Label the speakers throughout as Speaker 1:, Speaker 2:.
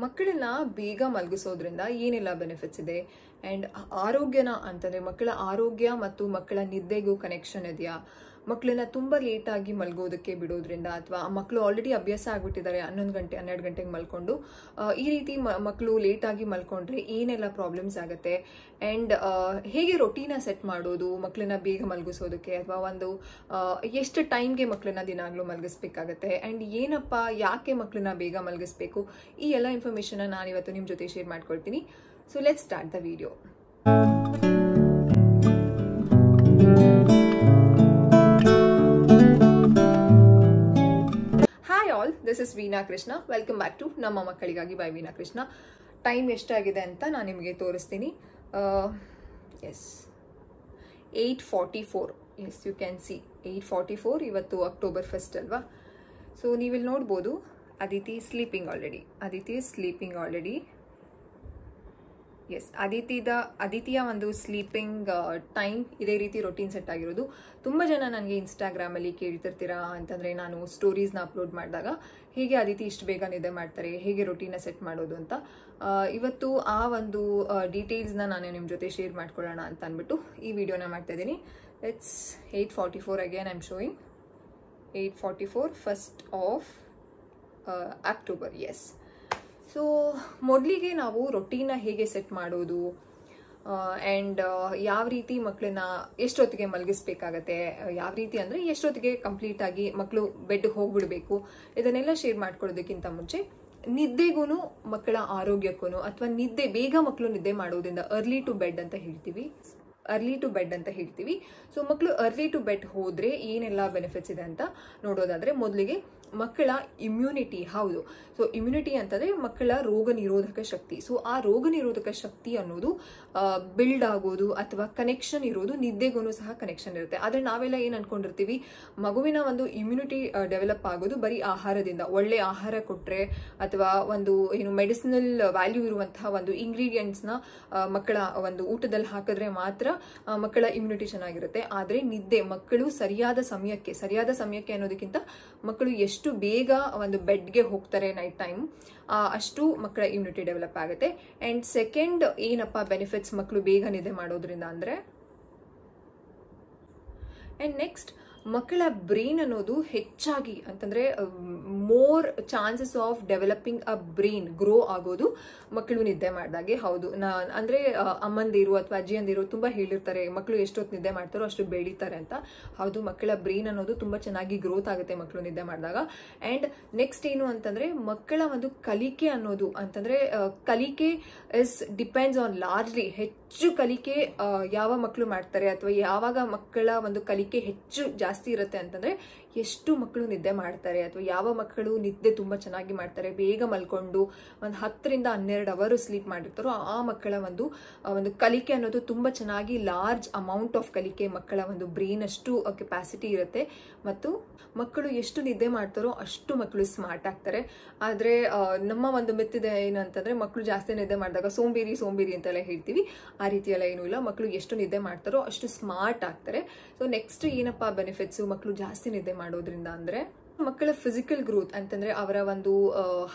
Speaker 1: ಮಕ್ಕಳನ್ನ ಬೇಗ ಮಲಗಿಸೋದ್ರಿಂದ ಏನೆಲ್ಲ ಬೆನಿಫಿಟ್ಸ್ ಇದೆ ಆ್ಯಂಡ್ ಆರೋಗ್ಯನ ಅಂತಂದರೆ ಮಕ್ಕಳ ಆರೋಗ್ಯ ಮತ್ತು ಮಕ್ಕಳ ನಿದ್ದೆಗೂ ಕನೆಕ್ಷನ್ ಇದೆಯಾ? ಮಕ್ಕಳನ್ನ ತುಂಬ ಲೇಟಾಗಿ ಮಲಗೋದಕ್ಕೆ ಬಿಡೋದ್ರಿಂದ ಅಥವಾ ಮಕ್ಕಳು ಆಲ್ರೆಡಿ ಅಭ್ಯಾಸ ಆಗಿಬಿಟ್ಟಿದ್ದಾರೆ 11 ಗಂಟೆ 12 ಗಂಟೆಗೆ ಮಲ್ಕೊಂಡು ಈ ರೀತಿ ಮಕ್ಕಳು ಲೇಟಾಗಿ ಮಲ್ಕೊಂಡ್ರೆ ಏನೆಲ್ಲ ಪ್ರಾಬ್ಲಮ್ಸ್ ಆಗುತ್ತೆ ಆ್ಯಂಡ್ ಹೇಗೆ ರೊಟೀನ ಸೆಟ್ ಮಾಡೋದು ಮಕ್ಕಳನ್ನ ಬೇಗ ಮಲಗಿಸೋದಕ್ಕೆ ಅಥವಾ ಒಂದು ಎಷ್ಟು ಟೈಮ್ಗೆ ಮಕ್ಕಳನ್ನ ದಿನಾಗಲೂ ಮಲಗಿಸ್ಬೇಕಾಗತ್ತೆ ಆ್ಯಂಡ್ ಏನಪ್ಪ ಯಾಕೆ ಮಕ್ಕಳನ್ನ ಬೇಗ ಮಲಗಿಸ್ಬೇಕು, ಈ ಎಲ್ಲ ಇನ್ಫಾರ್ಮೇಷನ್ನ ನಾನಿವತ್ತು ನಿಮ್ಮ ಜೊತೆ ಶೇರ್ ಮಾಡ್ಕೊಳ್ತೀನಿ. So let's start the video. This is Veena Krishna. Welcome back to ನಮ್ಮ ಮಕ್ಕಳಿಗಾಗಿ ಬೈ ವೀಣಾ ಕೃಷ್ಣ. ಟೈಮ್ ಎಷ್ಟಾಗಿದೆ ಅಂತ ನಾನು ನಿಮಗೆ ತೋರಿಸ್ತೀನಿ. Yes 8:44. Yes you can see 8:44. ಇವತ್ತು ಅಕ್ಟೋಬರ್ 1 ಅಲ್ವಾ? ಸೊ ನೀವಿಲ್ಲಿ ನೋಡ್ಬೋದು ಅದಿತಿ ಸ್ಲೀಪಿಂಗ್ ಆಲ್ರೆಡಿ. ಎಸ್ ಅದಿತಿಯ ಒಂದು ಸ್ಲೀಪಿಂಗ್ ಟೈಮ್ ಇದೇ ರೀತಿ ರೊಟೀನ್ ಸೆಟ್ ಆಗಿರೋದು. ತುಂಬ ಜನ ನನಗೆ ಇನ್ಸ್ಟಾಗ್ರಾಮಲ್ಲಿ ಕೇಳ್ತಿರ್ತೀರಾ ಅಂತಂದರೆ ನಾನು ಸ್ಟೋರೀಸ್ನ ಅಪ್ಲೋಡ್ ಮಾಡಿದಾಗ ಹೇಗೆ ಅದಿತಿ ಇಷ್ಟು ಬೇಗ ನಿದ್ದೆ ಮಾಡ್ತಾರೆ, ಹೇಗೆ ರೊಟೀನ ಸೆಟ್ ಮಾಡೋದು ಅಂತ. ಇವತ್ತು ಆ ಒಂದು ಡೀಟೇಲ್ಸ್ನ ನಾನು ನಿಮ್ಮ ಜೊತೆ ಶೇರ್ ಮಾಡ್ಕೊಳ್ಳೋಣ ಅಂತ ಅಂದ್ಬಿಟ್ಟು ಈ ವಿಡಿಯೋನ ಮಾಡ್ತಾ ಇದ್ದೀನಿ. It's 8:44 again I am showing 8:44 1st of October. Yes. So ಮೊದಲಿಗೆ ನಾವು ರೊಟೀನ ಹೇಗೆ ಸೆಟ್ ಮಾಡೋದು ಆ್ಯಂಡ್ ಯಾವ ರೀತಿ ಮಕ್ಕಳನ್ನ ಎಷ್ಟೊತ್ತಿಗೆ ಮಲಗಿಸ್ಬೇಕಾಗತ್ತೆ, ಯಾವ ರೀತಿ ಅಂದರೆ ಎಷ್ಟೊತ್ತಿಗೆ ಕಂಪ್ಲೀಟಾಗಿ ಮಕ್ಕಳು ಬೆಡ್ಗೆ ಹೋಗ್ಬಿಡ್ಬೇಕು, ಇದನ್ನೆಲ್ಲ ಶೇರ್ ಮಾಡ್ಕೊಳ್ಳೋದಕ್ಕಿಂತ ಮುಂಚೆ ನಿದ್ದೆಗೂ ಮಕ್ಕಳ ಆರೋಗ್ಯಕ್ಕೂ ಅಥವಾ ಬೇಗ ಮಕ್ಕಳು ನಿದ್ದೆ ಮಾಡೋದ್ರಿಂದ ಅರ್ಲಿ ಟು ಬೆಡ್ ಅಂತ ಹೇಳ್ತೀವಿ. ಸೊ ಮಕ್ಕಳು ಅರ್ಲಿ ಟು ಬೆಡ್ ಹೋದರೆ ಏನೆಲ್ಲ ಬೆನಿಫಿಟ್ಸ್ ಇದೆ ಅಂತ ನೋಡೋದಾದರೆ ಮೊದಲಿಗೆ ಮಕ್ಕಳ ಇಮ್ಯುನಿಟಿ. ಹೌದು, ಸೊ ಇಮ್ಯುನಿಟಿ ಅಂತಂದರೆ ಮಕ್ಕಳ ರೋಗ ನಿರೋಧಕ ಶಕ್ತಿ. ಸೊ ಆ ರೋಗ ನಿರೋಧಕ ಶಕ್ತಿ ಅನ್ನೋದು ಬಿಲ್ಡ್ ಆಗೋದು ಅಥವಾ ಕನೆಕ್ಷನ್ ಇರೋದು ನಿದ್ದೆಗೂ ಸಹ ಕನೆಕ್ಷನ್ ಇರುತ್ತೆ. ಆದರೆ ನಾವೆಲ್ಲ ಏನು ಅನ್ಕೊಂಡಿರ್ತೀವಿ, ಮಗುವಿನ ಒಂದು ಇಮ್ಯುನಿಟಿ ಡೆವಲಪ್ ಆಗೋದು ಬರೀ ಆಹಾರದಿಂದ, ಒಳ್ಳೆ ಆಹಾರ ಕೊಟ್ಟರೆ ಅಥವಾ ಒಂದು ಮೆಡಿಸಿನಲ್ ವ್ಯಾಲ್ಯೂ ಇರುವಂತಹ ಒಂದು ಇಂಗ್ರೀಡಿಯೆಂಟ್ಸ್ನ ಮಕ್ಕಳ ಒಂದು ಊಟದಲ್ಲಿ ಹಾಕಿದ್ರೆ ಮಾತ್ರ ಮಕ್ಕಳ ಇಮ್ಯುನಿಟಿ ಚೆನ್ನಾಗಿರುತ್ತೆ. ಆದರೆ ನಿದ್ದೆ ಮಕ್ಕಳು ಸರಿಯಾದ ಸಮಯಕ್ಕೆ ಅನ್ನೋದಕ್ಕಿಂತ ಮಕ್ಕಳು ಎಷ್ಟು ಬೇಗ ಒಂದು ಬೆಡ್ಗೆ ಹೋಗ್ತಾರೆ ನೈಟ್ ಟೈಮ್ ಅಷ್ಟು ಮಕ್ಕಳ ಇಮ್ಯುನಿಟಿ ಡೆವಲಪ್ ಆಗುತ್ತೆ. ಆ್ಯಂಡ್ ಸೆಕೆಂಡ್ ಏನಪ್ಪ ಬೆನಿಫಿಟ್ಸ್ ಮಕ್ಕಳು ಬೇಗ ನಿದ್ದೆ ಮಾಡೋದ್ರಿಂದ ಅಂದರೆ, ಆ್ಯಂಡ್ ನೆಕ್ಸ್ಟ್ ಮಕ್ಕಳ ಬ್ರೈನ್ ಅನ್ನೋದು ಹೆಚ್ಚಾಗಿ ಅಂತಂದರೆ more chances of developing a brain grow ಆಗೋದು ಮಕ್ಕಳು ನಿದ್ದೆ ಮಾಡಿದಾಗೆ. ಹೌದು, ಅಂದರೆ ಅಮ್ಮಂದಿರು ಅಥವಾ ಅಜ್ಜಿಯಂದಿರು ತುಂಬ ಹೇಳಿರ್ತಾರೆ ಮಕ್ಕಳು ಎಷ್ಟೊತ್ತು ನಿದ್ದೆ ಮಾಡ್ತಾರೋ ಅಷ್ಟು ಬೆಳೀತಾರೆ ಅಂತ. ಹೌದು, ಮಕ್ಕಳ ಬ್ರೈನ್ ಅನ್ನೋದು ತುಂಬ ಚೆನ್ನಾಗಿ ಗ್ರೋತ್ ಆಗುತ್ತೆ ಮಕ್ಕಳು ನಿದ್ದೆ ಮಾಡಿದಾಗ. ಆ್ಯಂಡ್ ನೆಕ್ಸ್ಟ್ ಏನು ಅಂತಂದರೆ ಮಕ್ಕಳ ಒಂದು ಕಲಿಕೆ ಅನ್ನೋದು ಅಂತಂದರೆ ಕಲಿಕೆ ಡಿಪೆಂಡ್ಸ್ ಆನ್ ಲಾರ್ಜ್ಲಿ ಹೆಚ್ಚು ಕಲಿಕೆ ಯಾವ ಮಕ್ಕಳು ಮಾಡ್ತಾರೆ ಅಥವಾ ಯಾವಾಗ ಮಕ್ಕಳ ಒಂದು ಕಲಿಕೆ ಹೆಚ್ಚು ಜಾಸ್ತಿ ಇರುತ್ತೆ ಅಂತಂದ್ರೆ ಎಷ್ಟು ಮಕ್ಕಳು ನಿದ್ದೆ ಮಾಡ್ತಾರೆ ಅಥವಾ ಯಾವ ಮಕ್ಕಳು ನಿದ್ದೆ ತುಂಬ ಚೆನ್ನಾಗಿ ಮಾಡ್ತಾರೆ, ಬೇಗ ಮಲ್ಕೊಂಡು ಒಂದು 10ರಿಂದ 12 ಅವರ್ ಸ್ಲೀಪ್ ಮಾಡಿರ್ತಾರೋ ಆ ಮಕ್ಕಳ ಒಂದು ಕಲಿಕೆ ಅನ್ನೋದು ತುಂಬ ಚೆನ್ನಾಗಿ ಲಾರ್ಜ್ ಅಮೌಂಟ್ ಆಫ್ ಕಲಿಕೆ ಮಕ್ಕಳ ಒಂದು ಬ್ರೈನ್ ಅಷ್ಟು ಕೆಪಾಸಿಟಿ ಇರುತ್ತೆ. ಮತ್ತು ಮಕ್ಕಳು ಎಷ್ಟು ನಿದ್ದೆ ಮಾಡ್ತಾರೋ ಅಷ್ಟು ಮಕ್ಕಳು ಸ್ಮಾರ್ಟ್ ಆಗ್ತಾರೆ. ಆದರೆ ನಮ್ಮ ಒಂದು ಮಿತ್ತಿದೆ ಏನು ಅಂತಂದರೆ ಮಕ್ಕಳು ಜಾಸ್ತಿ ನಿದ್ದೆ ಮಾಡಿದಾಗ ಸೋಂಬೇರಿ ಅಂತೆಲ್ಲ ಹೇಳ್ತೀವಿ. ಆ ರೀತಿ ಎಲ್ಲ ಏನೂ ಇಲ್ಲ, ಮಕ್ಕಳು ಎಷ್ಟು ನಿದ್ದೆ ಮಾಡ್ತಾರೋ ಅಷ್ಟು ಸ್ಮಾರ್ಟ್ ಆಗ್ತಾರೆ. ಸೊ ನೆಕ್ಸ್ಟ್ ಏನಪ್ಪ ಬೆನಿಫಿಟ್ಸು ಮಕ್ಕಳು ಜಾಸ್ತಿ ನಿದ್ದೆ ಮಾಡೋದ್ರಿಂದ ಅಂದರೆ ಮಕ್ಕಳ ಫಿಸಿಕಲ್ ಗ್ರೋತ್ ಅಂತಂದರೆ ಅವರ ಒಂದು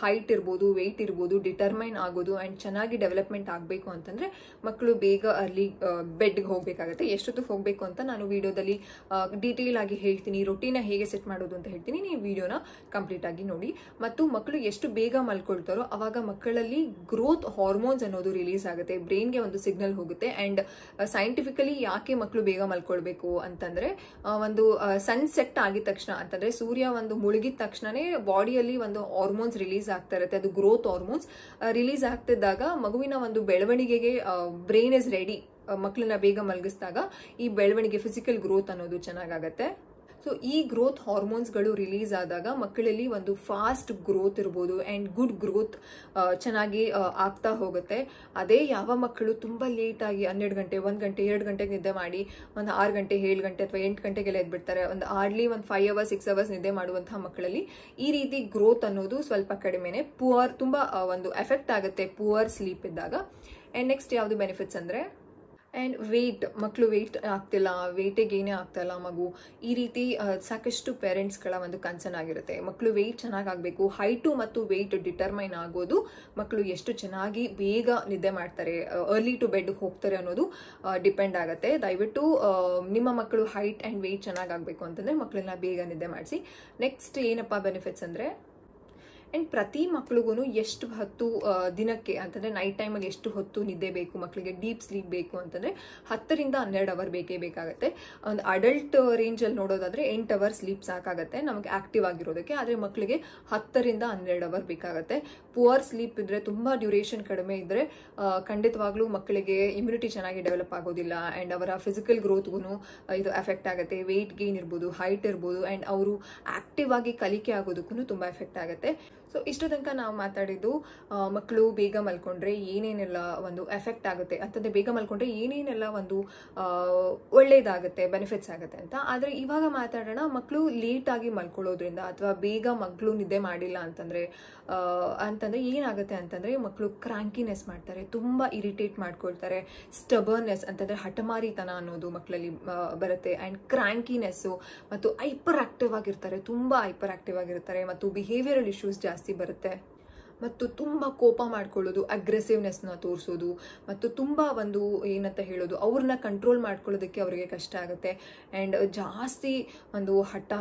Speaker 1: ಹೈಟ್ ಇರ್ಬೋದು, ವೆಯ್ಟ್ ಇರ್ಬೋದು ಡಿಟರ್ಮೈನ್ ಆಗೋದು ಆ್ಯಂಡ್ ಚೆನ್ನಾಗಿ ಡೆವಲಪ್ಮೆಂಟ್ ಆಗಬೇಕು ಅಂತಂದರೆ ಮಕ್ಕಳು ಬೇಗ ಅರ್ಲಿ ಬೆಡ್ಗೆ ಹೋಗಬೇಕಾಗತ್ತೆ. ಎಷ್ಟೊತ್ತಿಗೆ ಹೋಗಬೇಕು ಅಂತ ನಾನು ವಿಡಿಯೋದಲ್ಲಿ ಡೀಟೇಲ್ ಆಗಿ ಹೇಳ್ತೀನಿ, ರೊಟೀನ ಹೇಗೆ ಸೆಟ್ ಮಾಡೋದು ಅಂತ ಹೇಳ್ತೀನಿ. ನೀವು ವಿಡಿಯೋನ ಕಂಪ್ಲೀಟ್ ಆಗಿ ನೋಡಿ. ಮತ್ತು ಮಕ್ಕಳು ಎಷ್ಟು ಬೇಗ ಮಲ್ಕೊಳ್ತಾರೋ ಅವಾಗ ಮಕ್ಕಳಲ್ಲಿ ಗ್ರೋತ್ ಹಾರ್ಮೋನ್ಸ್ ಅನ್ನೋದು ರಿಲೀಸ್ ಆಗುತ್ತೆ, ಬ್ರೈನ್ಗೆ ಒಂದು ಸಿಗ್ನಲ್ ಹೋಗುತ್ತೆ. ಆ್ಯಂಡ್ ಸೈಂಟಿಫಿಕಲಿ ಯಾಕೆ ಮಕ್ಕಳು ಬೇಗ ಮಲ್ಕೊಳ್ಬೇಕು ಅಂತಂದರೆ ಒಂದು ಸನ್ಸೆಟ್ ಆಗಿದ ತಕ್ಷಣ ಅಂತಂದರೆ ಸೂರ್ಯ ಒಂದು ಮುಳುಗಿದ ತಕ್ಷಣನೇ ಬಾಡಿಯಲ್ಲಿ ಒಂದು ಹಾರ್ಮೋನ್ಸ್ ರಿಲೀಸ್ ಆಗ್ತಾ ಇರುತ್ತೆ, ಅದು ಗ್ರೋತ್ ಹಾರ್ಮೋನ್ಸ್ ರಿಲೀಸ್ ಆಗ್ತಿದ್ದಾಗ ಮಗುವಿನ ಒಂದು ಬೆಳವಣಿಗೆಗೆ ಬ್ರೈನ್ ಇಸ್ ರೆಡಿ. ಮಕ್ಕಳನ್ನ ಬೇಗ ಮಲಗಿಸಿದಾಗ ಈ ಬೆಳವಣಿಗೆ ಫಿಸಿಕಲ್ ಗ್ರೋತ್ ಅನ್ನೋದು ಚೆನ್ನಾಗಾಗತ್ತೆ. ಸೊ ಈ ಗ್ರೋತ್ ಹಾರ್ಮೋನ್ಸ್ಗಳು ರಿಲೀಸ್ ಆದಾಗ ಮಕ್ಕಳಲ್ಲಿ ಒಂದು ಫಾಸ್ಟ್ ಗ್ರೋತ್ ಇರ್ಬೋದು ಆ್ಯಂಡ್ ಗುಡ್ ಗ್ರೋತ್ ಚೆನ್ನಾಗಿ ಆಗ್ತಾ ಹೋಗುತ್ತೆ. ಅದೇ ಯಾವ ಮಕ್ಕಳು ತುಂಬ ಲೇಟಾಗಿ 12 ಗಂಟೆ 1 ಗಂಟೆ 2 ಗಂಟೆಗೆ ನಿದ್ದೆ ಮಾಡಿ ಒಂದು 6 ಗಂಟೆ 7 ಗಂಟೆ ಅಥವಾ 8 ಗಂಟೆಗೆಲ್ಲ ಎದ್ಬಿಡ್ತಾರೆ, ಒಂದು ಹಾರ್ಡ್ಲಿ ಒಂದು 5 ಅವರ್ಸ್ 6 ಅವರ್ಸ್ ನಿದ್ದೆ ಮಾಡುವಂತಹ ಮಕ್ಕಳಲ್ಲಿ ಈ ರೀತಿ ಗ್ರೋತ್ ಅನ್ನೋದು ಸ್ವಲ್ಪ ಕಡಿಮೆನೆ, ತುಂಬ ಒಂದು ಎಫೆಕ್ಟ್ ಆಗುತ್ತೆ ಪುವರ್ ಸ್ಲೀಪ್ ಇದ್ದಾಗ. ಆ್ಯಂಡ್ ನೆಕ್ಸ್ಟ್ ಯಾವುದು ಬೆನಿಫಿಟ್ಸ್ ಅಂದರೆ ಆ್ಯಂಡ್ ವೆಯ್ಟ್, ಮಕ್ಕಳು ವೆಯ್ಟ್ ಆಗ್ತಿಲ್ಲ, ವೆಯ್ಟೇ ಗೇನೇ ಆಗ್ತಾಯಿಲ್ಲ ಮಗು, ಈ ರೀತಿ ಸಾಕಷ್ಟು ಪೇರೆಂಟ್ಸ್ಗಳ ಒಂದು ಕನ್ಸರ್ನ್ ಆಗಿರುತ್ತೆ. ಮಕ್ಕಳು ವೆಯ್ಟ್ ಚೆನ್ನಾಗಾಗಬೇಕು. ಹೈಟು ಮತ್ತು ವೆಯ್ಟ್ ಡಿಟರ್ಮೈನ್ ಆಗೋದು ಮಕ್ಕಳು ಎಷ್ಟು ಚೆನ್ನಾಗಿ ಬೇಗ ನಿದ್ದೆ ಮಾಡ್ತಾರೆ, ಅರ್ಲಿ ಟು ಬೆಡ್ ಹೋಗ್ತಾರೆ ಅನ್ನೋದು ಡಿಪೆಂಡ್ ಆಗುತ್ತೆ. ದಯವಿಟ್ಟು ನಿಮ್ಮ ಮಕ್ಕಳು ಹೈಟ್ ಆ್ಯಂಡ್ ವೆಯ್ಟ್ ಚೆನ್ನಾಗಾಗಬೇಕು ಅಂತಂದರೆ ಮಕ್ಕಳನ್ನ ಬೇಗ ನಿದ್ದೆ ಮಾಡಿಸಿ. ನೆಕ್ಸ್ಟ್ ಏನಪ್ಪ ಬೆನಿಫಿಟ್ಸ್ ಅಂದರೆ, ಆ್ಯಂಡ್ ಪ್ರತಿ ಮಕ್ಳಿಗೂ ಎಷ್ಟು ಹೊತ್ತು ದಿನಕ್ಕೆ ಅಂತಂದರೆ ನೈಟ್ ಟೈಮಿಗೆ ಎಷ್ಟು ಹೊತ್ತು ನಿದ್ದೆ ಬೇಕು ಮಕ್ಕಳಿಗೆ, ಡೀಪ್ ಸ್ಲೀಪ್ ಬೇಕು ಅಂತಂದರೆ 10 ರಿಂದ 12 ಅವರ್ ಬೇಕೇ ಬೇಕಾಗುತ್ತೆ. ಒಂದು ಅಡಲ್ಟ್ ರೇಂಜಲ್ಲಿ ನೋಡೋದಾದರೆ 8 ಅವರ್ ಸ್ಲೀಪ್ ಸಾಕಾಗುತ್ತೆ ನಮಗೆ ಆ್ಯಕ್ಟಿವ್ ಆಗಿರೋದಕ್ಕೆ. ಆದರೆ ಮಕ್ಕಳಿಗೆ 10 ರಿಂದ 12 ಅವರ್ ಬೇಕಾಗುತ್ತೆ. ಪುವರ್ ಸ್ಲೀಪ್ ಇದ್ದರೆ, ತುಂಬ ಡ್ಯೂರೇಷನ್ ಕಡಿಮೆ ಇದ್ದರೆ ಖಂಡಿತವಾಗ್ಲೂ ಮಕ್ಕಳಿಗೆ ಇಮ್ಯುನಿಟಿ ಚೆನ್ನಾಗಿ ಡೆವಲಪ್ ಆಗೋದಿಲ್ಲ ಆ್ಯಂಡ್ ಅವರ ಫಿಸಿಕಲ್ ಗ್ರೋತ್ಗೂ ಇದು ಎಫೆಕ್ಟ್ ಆಗುತ್ತೆ. ವೆಯ್ಟ್ ಗೇನ್ ಇರ್ಬೋದು, ಹೈಟ್ ಇರ್ಬೋದು, ಆ್ಯಂಡ್ ಅವರು ಆ್ಯಕ್ಟಿವ್ ಆಗಿ ಕಲಿಕೆ ಆಗೋದಕ್ಕೂ ತುಂಬ ಎಫೆಕ್ಟ್ ಆಗುತ್ತೆ. ಸೊ ಇಷ್ಟು ತನಕ ನಾವು ಮಾತಾಡಿದ್ದು ಮಕ್ಕಳು ಬೇಗ ಮಲ್ಕೊಂಡ್ರೆ ಏನೇನೆಲ್ಲ ಒಂದು ಎಫೆಕ್ಟ್ ಆಗುತ್ತೆ ಅಂತಂದರೆ ಬೇಗ ಮಲ್ಕೊಂಡ್ರೆ ಏನೇನೆಲ್ಲ ಒಂದು ಒಳ್ಳೇದಾಗುತ್ತೆ, ಬೆನಿಫಿಟ್ಸ್ ಆಗುತ್ತೆ ಅಂತ. ಆದರೆ ಇವಾಗ ಮಾತಾಡೋಣ ಮಕ್ಕಳು ಲೇಟಾಗಿ ಮಲ್ಕೊಳ್ಳೋದ್ರಿಂದ ಅಥವಾ ಬೇಗ ಮಕ್ಕಳು ನಿದ್ದೆ ಮಾಡಿಲ್ಲ ಅಂತಂದರೆ ಏನಾಗುತ್ತೆ ಅಂತಂದರೆ ಮಕ್ಕಳು ಕ್ರ್ಯಾಂಕಿನೆಸ್ ಮಾಡ್ತಾರೆ, ತುಂಬ ಇರಿಟೇಟ್ ಮಾಡ್ಕೊಳ್ತಾರೆ. ಸ್ಟಬರ್ನೆಸ್ ಅಂತಂದರೆ ಹಠಮಾರಿತನ ಅನ್ನೋದು ಮಕ್ಕಳಲ್ಲಿ ಬರುತ್ತೆ. ಆ್ಯಂಡ್ ಕ್ರ್ಯಾಂಕಿನೆಸ್ಸು ಮತ್ತು ಹೈಪರ್ ಆಕ್ಟಿವ್ ಆಗಿರ್ತಾರೆ, ತುಂಬ ಹೈಪರ್ ಆಕ್ಟಿವ್ ಆಗಿರ್ತಾರೆ ಮತ್ತು ಬಿಹೇವಿಯರಲ್ ಇಶ್ಯೂಸ್ ಜಾಸ್ತಿ ಬರುತ್ತೆ. ಮತ್ತು ತುಂಬ ಕೋಪ ಮಾಡ್ಕೊಳ್ಳೋದು, ಅಗ್ರೆಸಿವ್ನೆಸ್ನ ತೋರಿಸೋದು ಮತ್ತು ತುಂಬ ಒಂದು ಏನಂತ ಹೇಳೋದು, ಅವ್ರನ್ನ ಕಂಟ್ರೋಲ್ ಮಾಡ್ಕೊಳ್ಳೋದಕ್ಕೆ ಅವರಿಗೆ ಕಷ್ಟ ಆಗುತ್ತೆ. ಆ್ಯಂಡ್ ಜಾಸ್ತಿ ಒಂದು ಹಠ,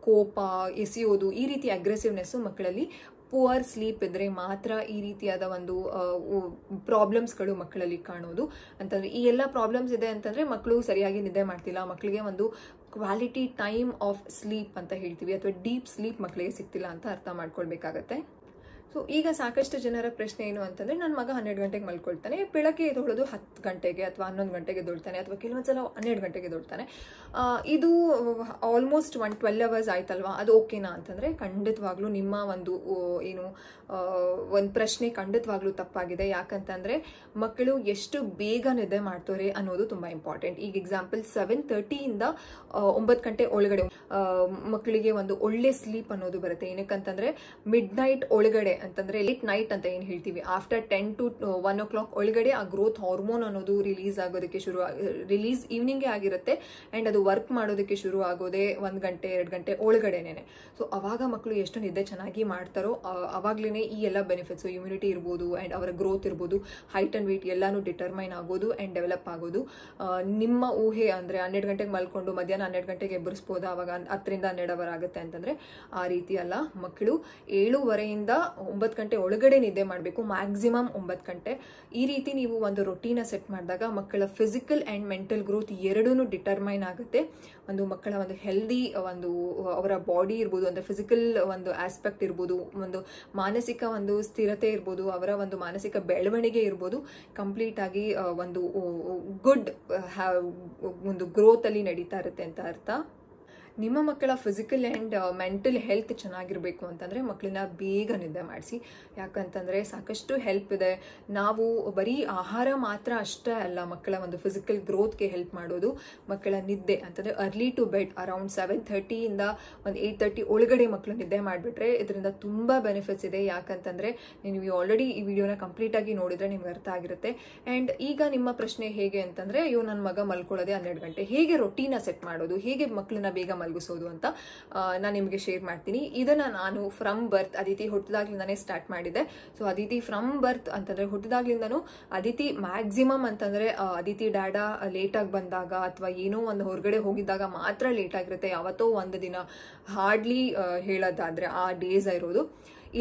Speaker 1: ಕೋಪ ಎಸೆಯೋದು, ಈ ರೀತಿ ಅಗ್ರೆಸಿವ್ನೆಸ್ಸು ಮಕ್ಕಳಲ್ಲಿ ಪುವರ್ ಸ್ಲೀಪ್ ಇದ್ದರೆ ಮಾತ್ರ ಈ ರೀತಿಯಾದ ಒಂದು ಪ್ರಾಬ್ಲಮ್ಸ್ಗಳು ಮಕ್ಕಳಲ್ಲಿ ಕಾಣೋದು. ಅಂತಂದರೆ ಈ ಎಲ್ಲ ಪ್ರಾಬ್ಲಮ್ಸ್ ಇದೆ ಅಂತಂದರೆ ಮಕ್ಕಳು ಸರಿಯಾಗಿ ನಿದ್ದೆ ಮಾಡ್ತಿಲ್ಲ, ಮಕ್ಕಳಿಗೆ ಒಂದು ಕ್ವಾಲಿಟಿ ಟೈಮ್ ಆಫ್ ಸ್ಲೀಪ್ ಅಂತ ಹೇಳ್ತೀವಿ ಅಥವಾ ಡೀಪ್ ಸ್ಲೀಪ್ ಮಕ್ಕಳಿಗೆ ಸಿಗ್ತಿಲ್ಲ ಅಂತ ಅರ್ಥ ಮಾಡ್ಕೊಳ್ಬೇಕಾಗತ್ತೆ. ಸೊ ಈಗ ಸಾಕಷ್ಟು ಜನರ ಪ್ರಶ್ನೆ ಏನು ಅಂತಂದರೆ, ನನ್ನ ಮಗ 12 ಗಂಟೆಗೆ ಮಲ್ಕೊಳ್ತಾನೆ, ಬೆಳಗ್ಗೆ ಎದ್ದೊಳೋದು 10 ಗಂಟೆಗೆ ಅಥವಾ 11 ಗಂಟೆಗೆ ಎದ್ದೊಳ್ತಾನೆ ಅಥವಾ ಕೆಲವೊಂದ್ಸಲ 12 ಗಂಟೆಗೆ ಎದ್ದೊಳ್ತಾನೆ, ಇದು ಆಲ್ಮೋಸ್ಟ್ 12 ಅವರ್ಸ್ ಆಯ್ತಲ್ವಾ, ಅದು ಓಕೆನಾ ಅಂತಂದರೆ ಖಂಡಿತವಾಗ್ಲೂ ನಿಮ್ಮ ಒಂದು ಒಂದು ಪ್ರಶ್ನೆ ಖಂಡಿತವಾಗ್ಲೂ ತಪ್ಪಾಗಿದೆ. ಯಾಕಂತಂದರೆ ಮಕ್ಕಳು ಎಷ್ಟು ಬೇಗ ನಿದ್ದೆ ಮಾಡ್ತಾರೆ ಅನ್ನೋದು ತುಂಬ ಇಂಪಾರ್ಟೆಂಟ್. ಈಗ ಎಕ್ಸಾಂಪಲ್ 7:30 ಇಂದ 9 ಗಂಟೆ ಒಳಗಡೆ ಮಕ್ಕಳಿಗೆ ಒಂದು ಒಳ್ಳೆ ಸ್ಲೀಪ್ ಅನ್ನೋದು ಬರುತ್ತೆ. ಏನಕ್ಕಂತಂದರೆ ಮಿಡ್ ನೈಟ್ ಒಳಗಡೆ ಅಂತಂದರೆ ಲೇಟ್ ನೈಟ್ ಅಂತ ಏನು ಹೇಳ್ತೀವಿ, ಆಫ್ಟರ್ 10 to 1 o'clock ಒಳಗಡೆ ಆ ಗ್ರೋತ್ ಹಾರ್ಮೋನ್ ಅನ್ನೋದು ರಿಲೀಸ್ ಆಗೋದಕ್ಕೆ ರಿಲೀಸ್ ಈವ್ನಿಂಗೇ ಆಗಿರುತ್ತೆ. ಆ್ಯಂಡ್ ಅದು ವರ್ಕ್ ಮಾಡೋದಕ್ಕೆ ಶುರು ಆಗೋದೇ 1 ಗಂಟೆ 2 ಗಂಟೆ ಒಳಗಡೆನೆ. ಸೊ ಅವಾಗ ಮಕ್ಕಳು ಎಷ್ಟು ನಿದ್ದೆ ಚೆನ್ನಾಗಿ ಮಾಡ್ತಾರೋ ಅವಾಗಲೇ ಈ ಎಲ್ಲ ಬೆನಿಫಿಟ್ಸು, ಇಮ್ಯುನಿಟಿ ಇರ್ಬೋದು ಆ್ಯಂಡ್ ಅವರ ಗ್ರೋತ್ ಇರ್ಬೋದು, ಹೈಟ್ ಆ್ಯಂಡ್ ವೆಯ್ಟ್ ಎಲ್ಲಾನು ಡಿಟರ್ಮೈನ್ ಆಗೋದು ಆ್ಯಂಡ್ ಡೆವಲಪ್ ಆಗೋದು. ನಿಮ್ಮ ಊಹೆ ಅಂದರೆ 12 ಗಂಟೆಗೆ ಮಲ್ಕೊಂಡು ಮಧ್ಯಾಹ್ನ 12 ಗಂಟೆಗೆ ಎಬ್ಬರಿಸ್ಬೋದು, ಅವಾಗ 10 ರಿಂದ 12 ಅವರ್ ಆಗುತ್ತೆ ಅಂತಂದರೆ ಆ ರೀತಿ ಅಲ್ಲ. ಮಕ್ಕಳು 7:30 ಇಂದ 9 ಗಂಟೆ ಒಳಗಡೆ ನಿದ್ದೆ ಮಾಡಬೇಕು, ಮ್ಯಾಕ್ಸಿಮಮ್ 9 ಗಂಟೆ. ಈ ರೀತಿ ನೀವು ಒಂದು ರೊಟೀನ ಸೆಟ್ ಮಾಡಿದಾಗ ಮಕ್ಕಳ ಫಿಸಿಕಲ್ ಆ್ಯಂಡ್ ಮೆಂಟಲ್ ಗ್ರೋತ್ ಎರಡೂ ಡಿಟರ್ಮೈನ್ ಆಗುತ್ತೆ. ಒಂದು ಮಕ್ಕಳ ಒಂದು ಹೆಲ್ದಿ ಒಂದು ಅವರ ಬಾಡಿ ಇರ್ಬೋದು, ಒಂದು ಫಿಸಿಕಲ್ ಒಂದು ಆಸ್ಪೆಕ್ಟ್ ಇರ್ಬೋದು, ಒಂದು ಮಾನಸಿಕ ಒಂದು ಸ್ಥಿರತೆ ಇರ್ಬೋದು, ಅವರ ಒಂದು ಮಾನಸಿಕ ಬೆಳವಣಿಗೆ ಇರ್ಬೋದು, ಕಂಪ್ಲೀಟ್ ಆಗಿ ಒಂದು ಗುಡ್ ಒಂದು ಗ್ರೋತ್ ಅಲ್ಲಿ ನಡೀತಾ ಇರುತ್ತೆ ಅಂತ ಅರ್ಥ. ನಿಮ್ಮ ಮಕ್ಕಳ ಫಿಸಿಕಲ್ ಆ್ಯಂಡ್ ಮೆಂಟಲ್ ಹೆಲ್ತ್ ಚೆನ್ನಾಗಿರಬೇಕು ಅಂತಂದರೆ ಮಕ್ಕಳನ್ನ ಬೇಗ ನಿದ್ದೆ ಮಾಡಿಸಿ. ಯಾಕಂತಂದರೆ ಸಾಕಷ್ಟು ಹೆಲ್ಪ್ ಇದೆ. ನಾವು ಬರೀ ಆಹಾರ ಮಾತ್ರ ಅಷ್ಟೇ ಅಲ್ಲ ಮಕ್ಕಳ ಒಂದು ಫಿಸಿಕಲ್ ಗ್ರೋತ್ಗೆ ಹೆಲ್ಪ್ ಮಾಡೋದು. ಮಕ್ಕಳ ನಿದ್ದೆ ಅಂತಂದರೆ ಅರ್ಲಿ ಟು ಬೆಡ್ ಅರೌಂಡ್ 7:30 ಇಂದ ಒಂದು 8:30 ಒಳಗಡೆ ಮಕ್ಕಳು ನಿದ್ದೆ ಮಾಡಿಬಿಟ್ರೆ ಇದರಿಂದ ತುಂಬ ಬೆನಿಫಿಟ್ಸ್ ಇದೆ. ಯಾಕಂತಂದರೆ ನೀವು ಆಲ್ರೆಡಿ ಈ ವಿಡಿಯೋನ ಕಂಪ್ಲೀಟಾಗಿ ನೋಡಿದರೆ ನಿಮ್ಗೆ ಅರ್ಥ ಆಗಿರುತ್ತೆ. ಆ್ಯಂಡ್ ಈಗ ನಿಮ್ಮ ಪ್ರಶ್ನೆ ಹೇಗೆ ಅಂತಂದರೆ, ಅಯ್ಯೋ ನನ್ನ ಮಗ ಮಲ್ಕೊಳ್ಳೋದೆ 12 ಗಂಟೆ, ಹೇಗೆ ರೊಟೀನ ಸೆಟ್ ಮಾಡೋದು, ಹೇಗೆ ಮಕ್ಕಳನ್ನ ಬೇಗ ಮಲಗಿಸೋದು ಅಂತ ನಾನು ನಿಮಗೆ ಶೇರ್ ಮಾಡ್ತೀನಿ. ಇದನ್ನು ನಾನು ಫ್ರಮ್ ಬರ್ತ್ ಅದಿತಿ ಹುಟ್ಟಿದಾಗ್ಲಿಂದಾನೇ ಸ್ಟಾರ್ಟ್ ಮಾಡಿದೆ. ಸೊ ಅದಿತಿ ಫ್ರಮ್ ಬರ್ತ್ ಅಂತಂದರೆ ಹುಟ್ಟಿದಾಗ್ಲಿಂದನೂ ಅದಿತಿ ಮ್ಯಾಕ್ಸಿಮಮ್ ಅಂತಂದರೆ ಅದಿತಿ ಡ್ಯಾಡಾ ಲೇಟಾಗಿ ಬಂದಾಗ ಅಥವಾ ಏನೋ ಒಂದು ಹೊರಗಡೆ ಹೋಗಿದ್ದಾಗ ಮಾತ್ರ ಲೇಟ್ ಆಗಿರುತ್ತೆ. ಯಾವತ್ತೋ ಒಂದು ದಿನ ಹಾರ್ಡ್ಲಿ ಹೇಳೋದಾದರೆ ಆ ಡೇಸ್ ಇರೋದು.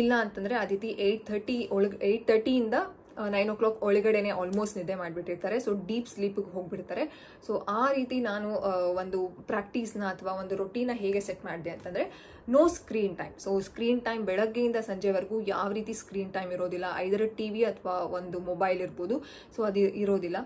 Speaker 1: ಇಲ್ಲ ಅಂತಂದರೆ ಅದಿತಿ 8:30 ಇಂದ 9 o'clock ಒಳಗಡೆನೆ ಆಲ್ಮೋಸ್ಟ್ ನಿದ್ದೆ ಮಾಡಿಬಿಟ್ಟಿರ್ತಾರೆ. ಸೊ ಡೀಪ್ ಸ್ಲೀಪಿಗೆ ಹೋಗ್ಬಿಡ್ತಾರೆ. ಸೊ ಆ ರೀತಿ ನಾನು ಒಂದು ಪ್ರಾಕ್ಟೀಸ್ನ ಅಥವಾ ಒಂದು ರೊಟೀನ ಹೇಗೆ ಸೆಟ್ ಮಾಡಿದೆ ಅಂತಂದರೆ, no screen time. So screen time ಬೆಳಗ್ಗೆಯಿಂದ ಸಂಜೆವರೆಗೂ ಯಾವ ರೀತಿ ಸ್ಕ್ರೀನ್ ಟೈಮ್ ಇರೋದಿಲ್ಲ. ಐದರ ಟಿವಿ ಅಥವಾ ಒಂದು ಮೊಬೈಲ್ ಇರ್ಬೋದು, ಸೊ ಅದು ಇರೋದಿಲ್ಲ.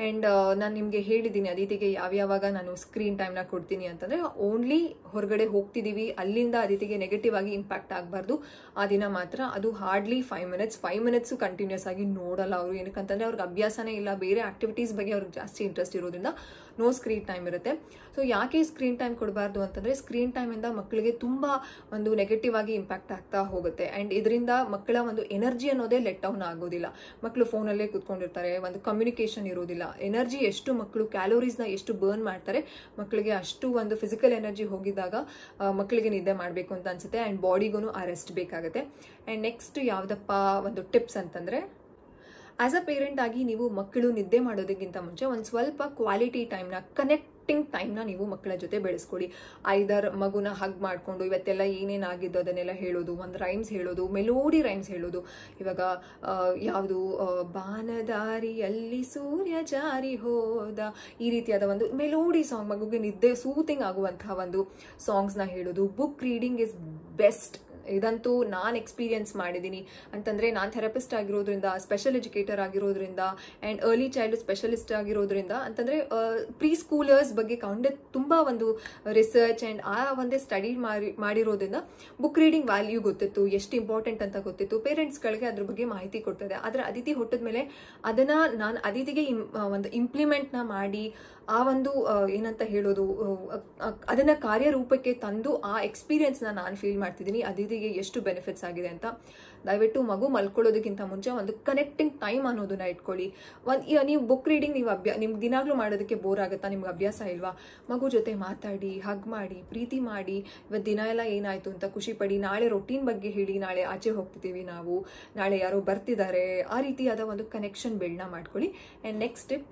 Speaker 1: ಆ್ಯಂಡ್ ನಾನು ನಿಮಗೆ ಹೇಳಿದ್ದೀನಿ ಅದಿತಿಗೆ ಯಾವ್ಯಾವಾಗ ನಾನು ಸ್ಕ್ರೀನ್ ಟೈಮ್ನ ಕೊಡ್ತೀನಿ ಅಂತಂದರೆ, ಓನ್ಲಿ ಹೊರಗಡೆ ಹೋಗ್ತಿದ್ದೀವಿ ಅಲ್ಲಿಂದ ಅದಿತಿಗೆ ನೆಗೆಟಿವ್ ಆಗಿ ಇಂಪ್ಯಾಕ್ಟ್ ಆಗಬಾರ್ದು ಆ ದಿನ ಮಾತ್ರ. ಅದು ಹಾರ್ಡ್ಲಿ 5 ಮಿನಿಟ್ಸು ಕಂಟಿನ್ಯೂಸ್ ಆಗಿ ನೋಡಲ್ಲ ಅವರು. ಏನಕ್ಕಂತಂದರೆ ಅವ್ರಿಗೆ ಅಭ್ಯಾಸನೇ ಇಲ್ಲ, ಬೇರೆ ಆಕ್ಟಿವಿಟೀಸ್ ಬಗ್ಗೆ ಅವ್ರಿಗೆ ಜಾಸ್ತಿ ಇಂಟ್ರೆಸ್ಟ್ ಇರೋದ್ರಿಂದ ನೋ ಸ್ಕ್ರೀನ್ ಟೈಮ್ ಇರುತ್ತೆ. ಸೊ ಯಾಕೆ ಸ್ಕ್ರೀನ್ ಟೈಮ್ ಕೊಡಬಾರ್ದು ಅಂತಂದ್ರೆ, ಸ್ಕ್ರೀನ್ ಟೈಮ್ ಇಂದ ಮಕ್ಕಳಿಗೆ ತುಂಬಾ ಒಂದು ನೆಗೆಟಿವ್ ಆಗಿ ಇಂಪ್ಯಾಕ್ಟ್ ಆಗ್ತಾ ಹೋಗುತ್ತೆ. ಅಂಡ್ ಇದರಿಂದ ಮಕ್ಕಳ ಒಂದು ಎನರ್ಜಿ ಅನ್ನೋದೇ ಲೆಟ್ ಡೌನ್ ಆಗೋದಿಲ್ಲ. ಮಕ್ಕಳು ಫೋನಲ್ಲೇ ಕುತ್ಕೊಂಡಿರ್ತಾರೆ, ಒಂದು ಕಮ್ಯುನಿಕೇಶನ್ ಇರೋದಿಲ್ಲ. ಎನರ್ಜಿ ಎಷ್ಟು ಮಕ್ಕಳು ಕ್ಯಾಲೋರೀಸ್ನ ಎಷ್ಟು ಬರ್ನ್ ಮಾಡ್ತಾರೆ, ಮಕ್ಕಳಿಗೆ ಅಷ್ಟು ಒಂದು ಫಿಸಿಕಲ್ ಎನರ್ಜಿ ಹೋಗಿದಾಗ ಮಕ್ಕಳಿಗೆ ನಿದ್ದೆ ಮಾಡಬೇಕು ಅಂತ ಅನ್ಸುತ್ತೆ. ಅಂಡ್ ಬಾಡಿಗೂ ಆ ರೆಸ್ಟ್ ಬೇಕಾಗುತ್ತೆ. ಅಂಡ್ ನೆಕ್ಸ್ಟ್ ಯಾವ್ದಪ್ಪ ಒಂದು ಟಿಪ್ಸ್ ಅಂತಂದ್ರೆ, ಆಸ್ ಅ ಪೇರೆಂಟ್ ಆಗಿ ನೀವು ಮಕ್ಕಳು ನಿದ್ದೆ ಮಾಡೋದಕ್ಕಿಂತ ಮುಂಚೆ ಒಂದು ಸ್ವಲ್ಪ ಕ್ವಾಲಿಟಿ ಟೈಮ್ನ, ಕನೆಕ್ಟಿಂಗ್ ಟೈಮ್ನ ನೀವು ಮಕ್ಕಳ ಜೊತೆ ಬೆಳೆಸ್ಕೊಳ್ಳಿ. ಐದರ್ ಮಗುನ ಹಗ್ ಮಾಡಿಕೊಂಡು ಇವತ್ತೆಲ್ಲ ಏನೇನಾಗಿದ್ದು ಅದನ್ನೆಲ್ಲ ಹೇಳೋದು, ಒಂದು ರೈಮ್ಸ್ ಹೇಳೋದು, ಮೆಲೋಡಿ ರೈಮ್ಸ್ ಹೇಳೋದು. ಇವಾಗ ಯಾವುದು ಬಾನದಾರಿಯಲ್ಲಿ ಸೂರ್ಯ ಜಾರಿ ಹೋದ, ಈ ರೀತಿಯಾದ ಒಂದು ಮೆಲೋಡಿ ಸಾಂಗ್, ಮಗುಗೆ ನಿದ್ದೆ ಸೂತಿಂಗ್ ಆಗುವಂತಹ ಒಂದು ಸಾಂಗ್ಸ್ನ ಹೇಳೋದು. Book reading is best. ಇದಂತೂ ನಾನು ಎಕ್ಸ್ಪೀರಿಯನ್ಸ್ ಮಾಡಿದ್ದೀನಿ. ಅಂತಂದರೆ ನಾನು ಥೆರಪಿಸ್ಟ್ ಆಗಿರೋದ್ರಿಂದ, ಸ್ಪೆಷಲ್ ಎಜುಕೇಟರ್ ಆಗಿರೋದ್ರಿಂದ, ಆ್ಯಂಡ್ ಅರ್ಲಿ ಚೈಲ್ಡ್ ಸ್ಪೆಷಲಿಸ್ಟ್ ಆಗಿರೋದ್ರಿಂದ, ಅಂತಂದರೆ ಪ್ರೀ ಸ್ಕೂಲರ್ಸ್ ಬಗ್ಗೆ ತುಂಬ ಒಂದು ರಿಸರ್ಚ್ ಆ್ಯಂಡ್ ಆ ಒಂದೇ ಸ್ಟಡಿ ಮಾಡಿರೋದ್ರಿಂದ ಬುಕ್ ರೀಡಿಂಗ್ ವ್ಯಾಲ್ಯೂ ಗೊತ್ತಿತ್ತು, ಎಷ್ಟು ಇಂಪಾರ್ಟೆಂಟ್ ಅಂತ ಗೊತ್ತಿತ್ತು. ಪೇರೆಂಟ್ಸ್ಗಳಿಗೆ ಅದ್ರ ಬಗ್ಗೆ ಮಾಹಿತಿ ಕೊಡ್ತದೆ. ಆದರೆ ಅದಿತಿ ಹುಟ್ಟಿದ ಮೇಲೆ ಅದನ್ನು ನಾನು ಅದಿತಿಗೆ ಒಂದು ಇಂಪ್ಲಿಮೆಂಟ್ನ ಮಾಡಿ ಆ ಒಂದು ಏನಂತ ಹೇಳೋದು, ಅದನ್ನ ಕಾರ್ಯರೂಪಕ್ಕೆ ತಂದು ಆ ಎಕ್ಸ್ಪೀರಿಯನ್ಸ್ನ ನಾನು ಫೀಲ್ ಮಾಡ್ತಿದ್ದೀನಿ, ಅದಿತಿಗೆ ಎಷ್ಟು ಬೆನಿಫಿಟ್ಸ್ ಆಗಿದೆ ಅಂತ. ದಯವಿಟ್ಟು ಮಗು ಮಲ್ಕೊಳ್ಳೋದಕ್ಕಿಂತ ಮುಂಚೆ ಒಂದು ಕನೆಕ್ಟಿಂಗ್ ಟೈಮ್ ಅನ್ನೋದನ್ನ ಇಟ್ಕೊಳ್ಳಿ. ನೀವು ಬುಕ್ ರೀಡಿಂಗ್ ನಿಮ್ಗೆ ದಿನಾಗ್ಲೂ ಮಾಡೋದಕ್ಕೆ ಬೋರ್ ಆಗುತ್ತಾ, ನಿಮ್ಗೆ ಅಭ್ಯಾಸ ಇಲ್ವಾ? ಮಗು ಜೊತೆ ಮಾತಾಡಿ, ಹಗ್ ಮಾಡಿ, ಪ್ರೀತಿ ಮಾಡಿ, ಇವತ್ತು ದಿನ ಎಲ್ಲ ಏನಾಯ್ತು ಅಂತ ಖುಷಿ ಪಡಿ. ನಾಳೆ ರೊಟೀನ್ ಬಗ್ಗೆ ಹೇಳಿ, ನಾಳೆ ಆಚೆ ಹೋಗ್ತಿದ್ದೀವಿ ನಾವು, ನಾಳೆ ಯಾರೋ ಬರ್ತಿದ್ದಾರೆ, ಆ ರೀತಿಯಾದ ಒಂದು ಕನೆಕ್ಷನ್ ಬಿಲ್ಡ್ನ ಮಾಡ್ಕೊಳ್ಳಿ. And next tip,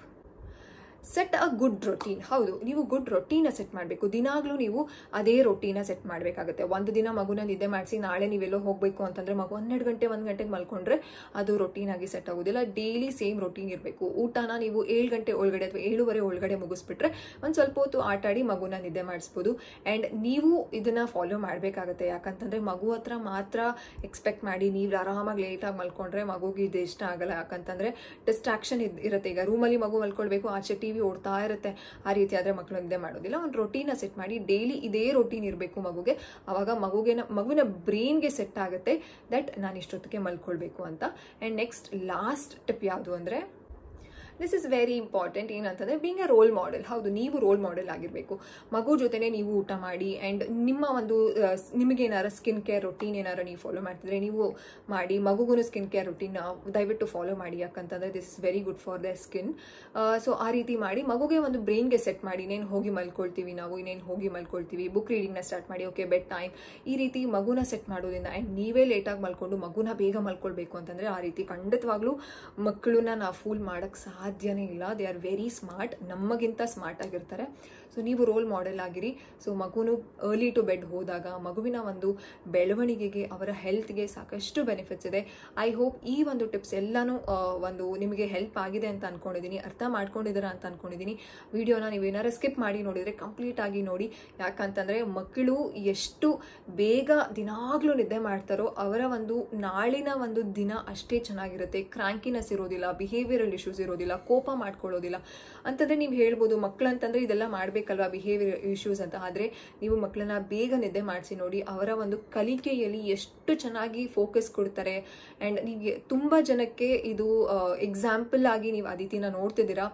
Speaker 1: set a good routine. ಹೌದು, ನೀವು ಗುಡ್ ರೊಟೀನ ಸೆಟ್ ಮಾಡಬೇಕು. ದಿನಾಗ್ಲೂ ನೀವು ಅದೇ ರೊಟೀನ ಸೆಟ್ ಮಾಡಬೇಕಾಗುತ್ತೆ. ಒಂದು ದಿನ ಮಗುನ ನಿದ್ದೆ ಮಾಡಿಸಿ ನಾಳೆ ನೀವೆಲ್ಲೋ ಹೋಗಬೇಕು ಅಂತಂದ್ರೆ ಮಗು 12 ಗಂಟೆ 1 ಗಂಟೆಗೆ ಮಲ್ಕೊಂಡ್ರೆ ಅದು ರೊಟೀನ್ ಆಗಿ ಸೆಟ್ ಆಗೋದಿಲ್ಲ. ಡೈಲಿ ಸೇಮ್ ರೊಟೀನ್ ಇರಬೇಕು. ಊಟನ ನೀವು 7 ಗಂಟೆ ಒಳಗಡೆ ಅಥವಾ 7:15 ಒಳಗಡೆ ಮುಗಿಸ್ಬಿಟ್ರೆ ಒಂದು ಸ್ವಲ್ಪ ಹೊತ್ತು ಆಟಾಡಿ ಮಗುನ ನಿದ್ದೆ ಮಾಡಿಸ್ಬೋದು. ಆ್ಯಂಡ್ ನೀವು ಇದನ್ನ ಫಾಲೋ ಮಾಡಬೇಕಾಗುತ್ತೆ. ಯಾಕಂತಂದ್ರೆ ಮಗು ಹತ್ರ ಮಾತ್ರ ಎಕ್ಸ್ಪೆಕ್ಟ್ ಮಾಡಿ ನೀವು ಆರಾಮಾಗಿ ಲೇಟಾಗಿ ಮಲ್ಕೊಂಡ್ರೆ ಮಗುಗೆ ಇದು ಇಷ್ಟ ಆಗಲ್ಲ. ಯಾಕಂತಂದ್ರೆ ಡಿಸ್ಟ್ರಾಕ್ಷನ್ ಇರುತ್ತೆ. ಈಗ ರೂಮಲ್ಲಿ ಮಗು ಮಲ್ಕೊಳ್ಬೇಕು, ಆಚೆ ಟಿವಿ ಓಡ್ತಾ ಇರುತ್ತೆ, ಆ ರೀತಿ ಆದ್ರೆ ಮಕ್ಕಳು ನಿದ್ದೆ ಮಾಡೋದಿಲ್ಲ. ಒಂದು ರೊಟೀನ ಸೆಟ್ ಮಾಡಿ, ಡೈಲಿ ಇದೇ ರೊಟೀನ್ ಇರಬೇಕು ಮಗುಗೆ. ಅವಾಗ ಮಗುವಿನ ಬ್ರೈನ್ಗೆ ಸೆಟ್ ಆಗುತ್ತೆ ದಟ್ ನಾನು ಇಷ್ಟೊತ್ತಿಗೆ ಮಲ್ಕೊಳ್ಬೇಕು ಅಂತ. ಅಂಡ್ ನೆಕ್ಸ್ಟ್ ಲಾಸ್ಟ್ ಟಿಪ್ ಯಾವುದು ಅಂದ್ರೆ, ದಿಸ್ ಇಸ್ ವೆರಿ ಇಂಪಾರ್ಟೆಂಟ್. ಏನಂತಂದ್ರೆ ಬೀಂಗ್ ಎ ರೋಲ್ ಮಾಡೆಲ್. ಹೌದು, ನೀವು ರೋಲ್ ಮಾಡೆಲ್ ಆಗಿರಬೇಕು. ಮಗು ಜೊತೆನೆ ನೀವು ಊಟ ಮಾಡಿ. ಆ್ಯಂಡ್ ನಿಮ್ಮ ಒಂದು ನಿಮಗೆ ಏನಾರ ಸ್ಕಿನ್ ಕೇರ್ ರೊಟೀನ್ ಏನಾರ ನೀವು ಫಾಲೋ ಮಾಡ್ತಿದ್ರೆ ನೀವು ಮಾಡಿ. ಮಗುಗೂ ಸ್ಕಿನ್ ಕೇರ್ ರೊಟೀನ್ ದಯವಿಟ್ಟು ಫಾಲೋ ಮಾಡಿ. ಯಾಕಂತಂದ್ರೆ this is very good for the skin. So ಆ ರೀತಿ ಮಾಡಿ ಮಗುಗೆ ಒಂದು ಬ್ರೈನ್ಗೆ ಸೆಟ್ ಮಾಡಿ. ಇನ್ನೇನು ಹೋಗಿ ಮಲ್ಕೊಳ್ತೀವಿ ನಾವು, ಇನ್ನೇನು ಹೋಗಿ ಮಲ್ಕೊಳ್ತೀವಿ, ಬುಕ್ ರೀಡಿಂಗ್ನ ಸ್ಟಾರ್ಟ್ ಮಾಡಿ, ಓಕೆ ಬೆಡ್ ಟೈಮ್, ಈ ರೀತಿ ಮಗುನ ಸೆಟ್ ಮಾಡೋದ್ರಿಂದ. ಆ್ಯಂಡ್ ನೀವೇ ಲೇಟಾಗಿ ಮಲ್ಕೊಂಡು ಮಗುನ ಬೇಗ ಮಲ್ಕೊಳ್ಬೇಕು ಅಂತಂದ್ರೆ ಆ ರೀತಿ ಖಂಡಿತವಾಗ್ಲೂ ಮಕ್ಕಳನ್ನ ನಾವು ಫೂಲ್ ಮಾಡಕ್ಕೆ ಸಾಧ್ಯನೇ ಇಲ್ಲ. ದೇ ಆರ್ ವೆರಿ ಸ್ಮಾರ್ಟ್, ನಮಗಿಂತ ಸ್ಮಾರ್ಟ್ ಆಗಿರ್ತಾರೆ. ಸೊ ನೀವು ರೋಲ್ ಮಾಡೆಲ್ ಆಗಿರಿ. ಸೊ ಮಗುನು ಅರ್ಲಿ ಟು ಬೆಡ್ ಹೋದಾಗ ಮಗುವಿನ ಒಂದು ಬೆಳವಣಿಗೆಗೆ, ಅವರ ಹೆಲ್ತ್ಗೆ ಸಾಕಷ್ಟು ಬೆನಿಫಿಟ್ಸ್ ಇದೆ. ಐ ಹೋಪ್ ಈ ಒಂದು ಟಿಪ್ಸ್ ಎಲ್ಲಾನು ಒಂದು ನಿಮಗೆ ಹೆಲ್ಪ್ ಆಗಿದೆ ಅಂತ ಅನ್ಕೊಂಡಿದ್ದೀನಿ, ಅರ್ಥ ಮಾಡ್ಕೊಂಡಿದ್ದೀರಾ ಅಂತ ಅನ್ಕೊಂಡಿದ್ದೀನಿ. ವಿಡಿಯೋನ ನೀವೇನಾರು ಸ್ಕಿಪ್ ಮಾಡಿ ನೋಡಿದ್ರೆ ಕಂಪ್ಲೀಟ್ ಆಗಿ ನೋಡಿ. ಯಾಕಂತಂದ್ರೆ ಮಕ್ಕಳು ಎಷ್ಟು ಬೇಗ ದಿನಾಗ್ಲೂ ನಿದ್ದೆ ಮಾಡ್ತಾರೋ ಅವರ ಒಂದು ನಾಳಿನ ಒಂದು ದಿನ ಅಷ್ಟೇ ಚೆನ್ನಾಗಿರುತ್ತೆ. ಕ್ರಾಂಕಿನೆಸ್ ಇರೋದಿಲ್ಲ, ಬಿಹೇವಿಯರಲ್ ಇಶ್ಯೂಸ್ ಇರೋದಿಲ್ಲ, ಕೋಪ ಮಾಡ್ಕೊಳ್ಳೋದಿಲ್ಲ. ಅಂತಂದ್ರೆ ನೀವು ಹೇಳ್ಬೋದು ಮಕ್ಕಳಂತಂದ್ರೆ ಇದೆಲ್ಲ ಮಾಡ್ಬೇಕಲ್ವಾ ಬಿಹೇವಿಯರ್ ಇಶ್ಯೂಸ್ ಅಂತ. ಆದ್ರೆ ನೀವು ಮಕ್ಕಳನ್ನ ಬೇಗ ನಿದ್ದೆ ಮಾಡಿಸಿ ನೋಡಿ, ಅವರ ಒಂದು ಕಲಿಕೆಯಲ್ಲಿ ಎಷ್ಟು ಚೆನ್ನಾಗಿ ಫೋಕಸ್ ಕೊಡ್ತಾರೆ. ಅಂಡ್ ನೀವು ತುಂಬಾ ಜನಕ್ಕೆ ಇದು ಎಕ್ಸಾಂಪಲ್ ಆಗಿ ನೀವು ಅದಿತಿನ ನೋಡ್ತಿದ್ದೀರಾ.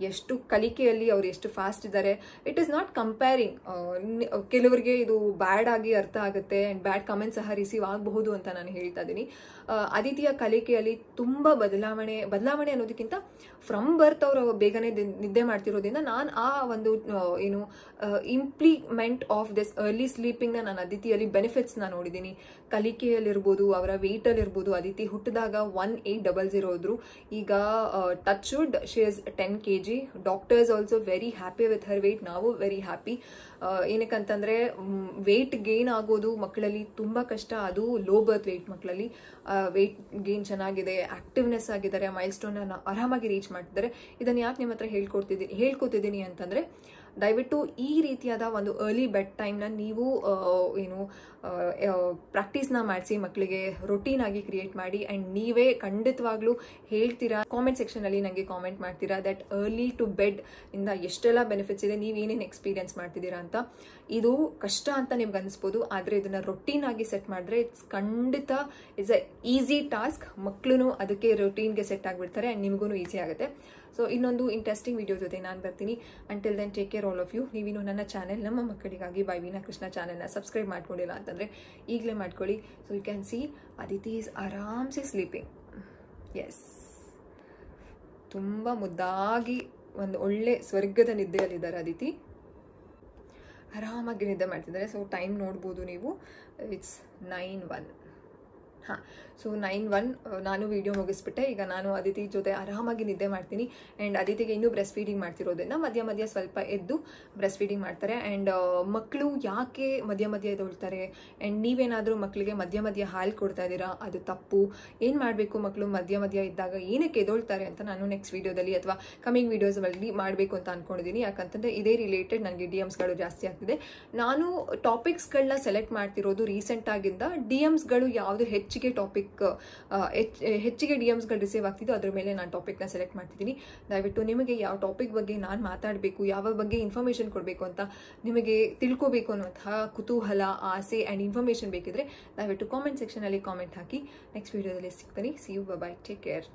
Speaker 1: ಎಷ್ಟು ಕಲಿಕೆಯಲ್ಲಿ ಅವ್ರು ಎಷ್ಟು ಫಾಸ್ಟ್ ಇದ್ದಾರೆ. It is not comparing. ಕೆಲವರಿಗೆ ಇದು ಬ್ಯಾಡ್ ಆಗಿ ಅರ್ಥ ಆಗುತ್ತೆ ಆ್ಯಂಡ್ ಬ್ಯಾಡ್ ಕಮೆಂಟ್ ಸಹ ರಿಸೀವ್ ಆಗಬಹುದು ಅಂತ ನಾನು ಹೇಳ್ತಾ ಇದ್ದೀನಿ. ಅದಿತಿಯ ಕಲಿಕೆಯಲ್ಲಿ ತುಂಬ ಬದಲಾವಣೆ ಅನ್ನೋದಕ್ಕಿಂತ ಫ್ರಮ್ ಬರ್ತ್ ಅವರು ಬೇಗನೆ ನಿದ್ದೆ ಮಾಡ್ತಿರೋದ್ರಿಂದ ನಾನು ಆ ಒಂದು ಇಂಪ್ಲಿಮೆಂಟ್ ಆಫ್ ದಿಸ್ ಅರ್ಲಿ ಸ್ಲೀಪಿಂಗ್ನ ನಾನು ಅದಿತಿಯಲ್ಲಿ ಬೆನಿಫಿಟ್ಸ್ನ ನೋಡಿದ್ದೀನಿ. ಕಲಿಕೆಯಲ್ಲಿರ್ಬೋದು, ಅವರ ವೆಯ್ಟಲ್ಲಿರ್ಬೋದು. ಅದಿತಿ ಹುಟ್ಟಿದಾಗ 1800 ಇದ್ರು. ಈಗ touch wood she is 10 kg. Doctors also very happy with her weight. ನಾವು ವೆರಿ ಹ್ಯಾಪಿ. ಏನಕ್ಕಂತಂದ್ರೆ ವೆಯ್ಟ್ ಗೇನ್ ಆಗೋದು ಮಕ್ಕಳಲ್ಲಿ ತುಂಬಾ ಕಷ್ಟ. ಅದು ಲೋ ಬರ್ತ್ ವೆಯ್ಟ್ ಮಕ್ಕಳಲ್ಲಿ ವೆಯ್ಟ್ ಗೇನ್ ಚೆನ್ನಾಗಿದೆ, ಆಕ್ಟಿವ್ನೆಸ್ ಆಗಿದ್ದಾರೆ, ಮೈಲ್ ಸ್ಟೋನ್ ಆರಾಮಾಗಿ ರೀಚ್ ಮಾಡ್ತಿದ್ದಾರೆ. ಇದನ್ನ ಯಾಕೆ ನಿಮ್ಮ ಹತ್ರ ಹೇಳ್ಕೊತಿದ್ದೀನಿ ಅಂತಂದ್ರೆ, ದಯವಿಟ್ಟು ಈ ರೀತಿಯಾದ ಒಂದು ಅರ್ಲಿ ಬೆಡ್ ಟೈಮ್ನ ನೀವು ಪ್ರಾಕ್ಟೀಸ್ನ ಮಾಡಿಸಿ, ಮಕ್ಕಳಿಗೆ ರೊಟೀನ್ ಆಗಿ ಕ್ರಿಯೇಟ್ ಮಾಡಿ. ಆ್ಯಂಡ್ ನೀವೇ ಖಂಡಿತವಾಗ್ಲೂ ಹೇಳ್ತೀರಾ, ಕಾಮೆಂಟ್ ಸೆಕ್ಷನಲ್ಲಿ ನನಗೆ ಕಾಮೆಂಟ್ ಮಾಡ್ತೀರಾ ದಟ್ ಅರ್ಲಿ ಟು ಬೆಡ್ ಇಂದ ಎಷ್ಟೆಲ್ಲ ಬೆನಿಫಿಟ್ಸ್ ಇದೆ, ನೀವೇನೇನು ಎಕ್ಸ್ಪೀರಿಯನ್ಸ್ ಮಾಡ್ತಿದ್ದೀರಾ ಅಂತ. ಇದು ಕಷ್ಟ ಅಂತ ನಿಮ್ಗೆ ಅನಿಸ್ಬೋದು, ಆದರೆ ಇದನ್ನ ರೊಟೀನ್ ಆಗಿ ಸೆಟ್ ಮಾಡಿದ್ರೆ ಖಂಡಿತ ಇಟ್ಸ್ ಅ ಈಸಿ ಟಾಸ್ಕ್. ಮಕ್ಕಳು ಅದಕ್ಕೆ ರೊಟೀನ್ಗೆ ಸೆಟ್ ಆಗಿಬಿಡ್ತಾರೆ ಆ್ಯಂಡ್ ನಿಮಗೂ ಈಸಿ ಆಗುತ್ತೆ. ಸೊ ಇನ್ನೊಂದು ಇಂಟ್ರೆಸ್ಟಿಂಗ್ ವಿಡಿಯೋ ಜೊತೆ ನಾನು ಬರ್ತೀನಿ. Until then take care all of you. ನೀವಿನ್ನು ನನ್ನ ಚಾನೆಲ್ ನಮ್ಮ ಮಕ್ಕಳಿಗಾಗಿ ಬೈ ವೀಣಾ ಕೃಷ್ಣ ಚಾನೆಲ್ನ ಸಬ್ಸ್ಕ್ರೈಬ್ ಮಾಡ್ಕೊಂಡಿಲ್ಲ ಅಂತಂದರೆ ಈಗಲೇ ಮಾಡ್ಕೊಳ್ಳಿ. So you can see Aditi is ಆರಾಮ್ಸೆ ಸ್ಲೀಪಿಂಗ್. ಎಸ್, ತುಂಬ ಮುದ್ದಾಗಿ ಒಂದು ಒಳ್ಳೆ ಸ್ವರ್ಗದ ನಿದ್ದೆಯಲ್ಲಿದ್ದಾರೆ ಅದಿತಿ. ಆರಾಮಾಗಿ ನಿದ್ದೆ ಮಾಡ್ತಿದ್ದಾರೆ. ಸೊ ಟೈಮ್ ನೋಡ್ಬೋದು ನೀವು, ಇಟ್ಸ್ 9:01. ಹಾಂ, ಸೊ 9:01 ನಾನು ವಿಡಿಯೋ ಮುಗಿಸ್ಬಿಟ್ಟೆ. ಈಗ ನಾನು ಅದಿತಿ ಜೊತೆ ಆರಾಮಾಗಿ ನಿದ್ದೆ ಮಾಡ್ತೀನಿ. ಆ್ಯಂಡ್ ಅದಿತಿಗೆ ಇನ್ನೂ ಬ್ರೆಸ್ಟ್ ಫೀಡಿಂಗ್ ಮಾಡ್ತಿರೋದ್ರಿಂದ ಮಧ್ಯ ಮಧ್ಯ ಸ್ವಲ್ಪ ಎದ್ದು ಬ್ರೆಸ್ಟ್ ಫೀಡಿಂಗ್ ಮಾಡ್ತಾರೆ. ಆ್ಯಂಡ್ ಮಕ್ಕಳು ಯಾಕೆ ಮಧ್ಯ ಮಧ್ಯ ಎದ್ದೊಳ್ತಾರೆ, ಆ್ಯಂಡ್ ನೀವೇನಾದರೂ ಮಕ್ಕಳಿಗೆ ಮಧ್ಯ ಮಧ್ಯ ಹಾಲು ಕೊಡ್ತಾ ಇದ್ದೀರಾ, ಅದು ತಪ್ಪು. ಏನು ಮಾಡಬೇಕು ಮಕ್ಕಳು ಮಧ್ಯ ಮಧ್ಯ ಇದ್ದಾಗ, ಏನಕ್ಕೆ ಎದ್ದೊಳ್ತಾರೆ ಅಂತ ನಾನು ನೆಕ್ಸ್ಟ್ ವೀಡಿಯೋದಲ್ಲಿ ಅಥವಾ ಕಮಿಂಗ್ ವೀಡಿಯೋಸಲ್ಲಿ ಮಾಡಬೇಕು ಅಂತ ಅಂದ್ಕೊಂಡಿದ್ದೀನಿ. ಯಾಕಂತಂದರೆ ಇದೇ ರಿಲೇಟೆಡ್ ನನಗೆ DMsಗಳು ಜಾಸ್ತಿ ಆಗ್ತಿದೆ. ನಾನು ಟಾಪಿಕ್ಸ್ಗಳನ್ನ ಸೆಲೆಕ್ಟ್ ಮಾಡ್ತಿರೋದು ರೀಸೆಂಟಾಗಿಂದ. DMsಗಳು ಯಾವುದು ಹೆಚ್ಚಿಗೆ DMsಗಳು ರಿಸೀವ್ ಆಗ್ತಿದ್ದು ಅದ್ರ ಮೇಲೆ ನಾನು ಟಾಪಿಕ್ನ ಸೆಲೆಕ್ಟ್ ಮಾಡ್ತಿದ್ದೀನಿ. ದಯವಿಟ್ಟು ನಿಮಗೆ ಯಾವ ಟಾಪಿಕ್ ಬಗ್ಗೆ ನಾನು ಮಾತಾಡಬೇಕು, ಯಾವ ಬಗ್ಗೆ ಇನ್ಫಾರ್ಮೇಷನ್ ಕೊಡಬೇಕು ಅಂತ ನಿಮಗೆ ತಿಳ್ಕೋಬೇಕು ಅನ್ನುವಂತಹ ಕುತೂಹಲ, ಆಸೆ ಆ್ಯಂಡ್ ಇನ್ಫಾರ್ಮೇಷನ್ ಬೇಕಿದ್ರೆ ದಯವಿಟ್ಟು ಕಾಮೆಂಟ್ ಸೆಕ್ಷನಲ್ಲಿ ಕಾಮೆಂಟ್ ಹಾಕಿ. ನೆಕ್ಸ್ಟ್ ವೀಡಿಯೋದಲ್ಲಿ ಸಿಗ್ತೀನಿ. See you, bye, take care.